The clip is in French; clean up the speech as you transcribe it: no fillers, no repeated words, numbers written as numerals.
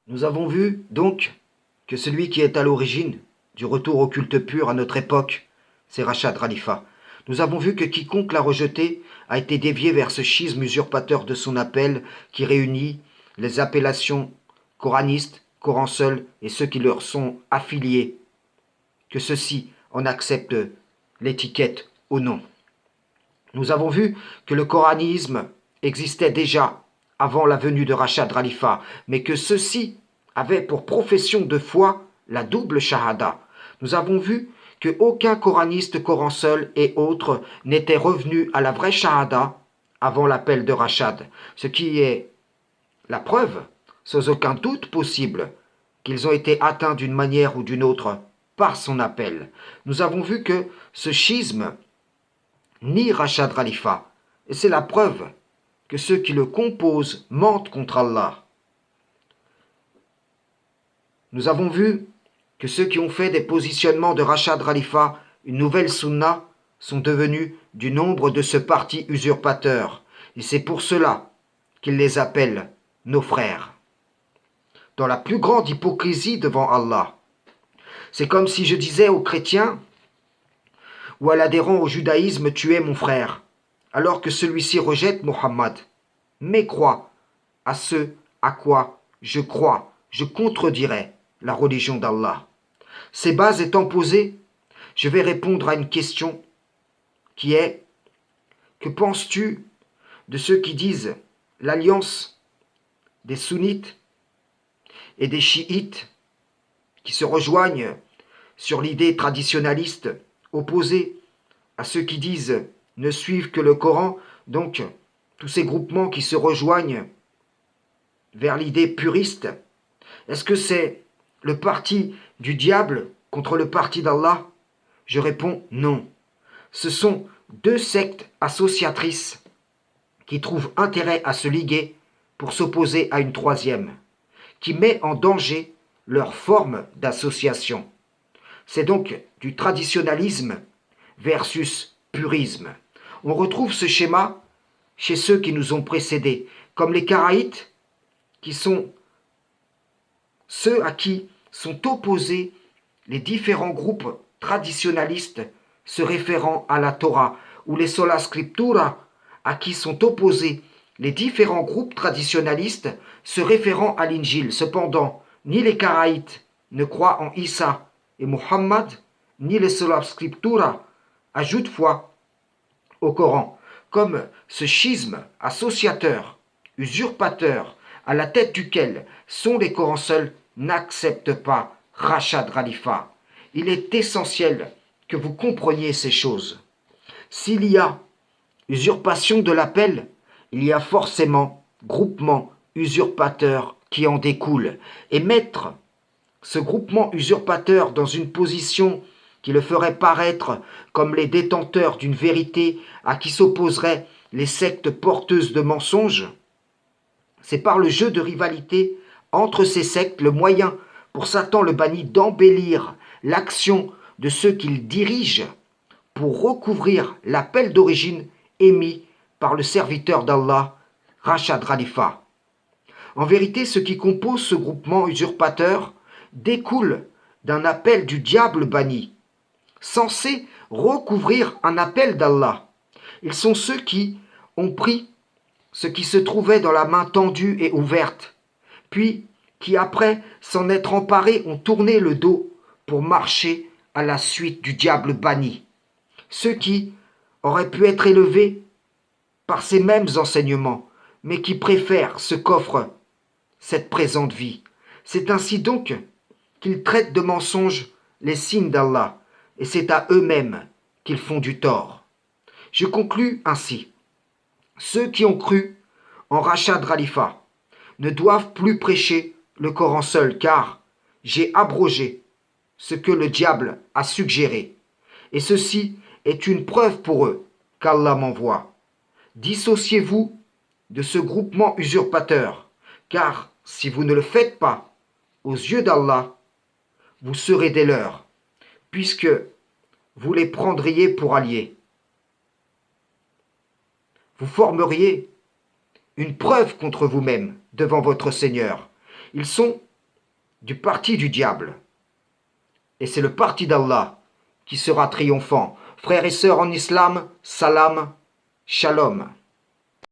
Nous avons vu, donc, que celui qui est à l'origine du retour au culte pur à notre époque, c'est Rachad Khalifa. Nous avons vu que quiconque l'a rejeté a été dévié vers ce schisme usurpateur de son appel qui réunit les appellations coranistes, Coran seul et ceux qui leur sont affiliés, que ceux-ci en acceptent l'étiquette au nom. Nous avons vu que le coranisme existait déjà avant la venue de Rachad Khalifa, mais que ceux-ci avaient pour profession de foi la double shahada. Nous avons vu que aucun coraniste Coran seul et autres n'était revenu à la vraie shahada avant l'appel de Rachad, ce qui est la preuve, sans aucun doute possible, qu'ils ont été atteints d'une manière ou d'une autre par son appel. Nous avons vu que ce schisme nie Rachad Khalifa, et c'est la preuve que ceux qui le composent mentent contre Allah. Nous avons vu que ceux qui ont fait des positionnements de Rachad Khalifa une nouvelle sunna sont devenus du nombre de ce parti usurpateur, et c'est pour cela qu'ils les appellent nos frères. Dans la plus grande hypocrisie devant Allah, c'est comme si je disais aux chrétiens ou à l'adhérent au judaïsme tu es mon frère, alors que celui-ci rejette Mohammed, mais croit à ce à quoi je crois, je contredirais la religion d'Allah. Ces bases étant posées, je vais répondre à une question qui est que penses-tu de ceux qui disent l'alliance des sunnites et des chiites qui se rejoignent sur l'idée traditionnaliste opposée à ceux qui disent ne suivent que le Coran, donc tous ces groupements qui se rejoignent vers l'idée puriste? Est-ce que c'est le parti du diable contre le parti d'Allah? Je réponds non. Ce sont deux sectes associatrices qui trouvent intérêt à se liguer pour s'opposer à une troisième, qui met en danger leur forme d'association. C'est donc du traditionnalisme versus purisme. On retrouve ce schéma chez ceux qui nous ont précédés, comme les Karaïtes, qui sont ceux à qui sont opposés les différents groupes traditionnalistes se référant à la Torah, ou les sola scriptura, à qui sont opposés les différents groupes traditionnalistes se référant à l'Injil. Cependant, ni les Karaïtes ne croient en Isa et Muhammad, ni les sola scriptura ajoutent foi au Coran, comme ce schisme associateur, usurpateur, à la tête duquel sont les Corans seuls, n'accepte pas Rachad Khalifa. Il est essentiel que vous compreniez ces choses. S'il y a usurpation de l'appel, il y a forcément groupement usurpateur qui en découle. Et mettre ce groupement usurpateur dans une position qui le ferait paraître comme les détenteurs d'une vérité à qui s'opposeraient les sectes porteuses de mensonges, c'est par le jeu de rivalité entre ces sectes le moyen pour Satan le banni d'embellir l'action de ceux qu'il dirige pour recouvrir l'appel d'origine émis par le serviteur d'Allah, Rachad Khalifa. En vérité, ce qui compose ce groupement usurpateur découle d'un appel du diable banni, censé recouvrir un appel d'Allah. Ils sont ceux qui ont pris ce qui se trouvait dans la main tendue et ouverte, puis qui, après s'en être emparés, ont tourné le dos pour marcher à la suite du diable banni. Ceux qui auraient pu être élevés par ces mêmes enseignements, mais qui préfèrent ce qu'offre cette présente vie. C'est ainsi donc qu'ils traitent de mensonges les signes d'Allah, et c'est à eux-mêmes qu'ils font du tort. Je conclus ainsi. Ceux qui ont cru en Rachad Khalifa ne doivent plus prêcher le Coran seul, car j'ai abrogé ce que le diable a suggéré. Et ceci est une preuve pour eux qu'Allah m'envoie. Dissociez-vous de ce groupement usurpateur, car si vous ne le faites pas, aux yeux d'Allah, vous serez des leurs, puisque vous les prendriez pour alliés. Vous formeriez une preuve contre vous-même devant votre Seigneur. Ils sont du parti du diable. Et c'est le parti d'Allah qui sera triomphant. Frères et sœurs en islam, salam, shalom.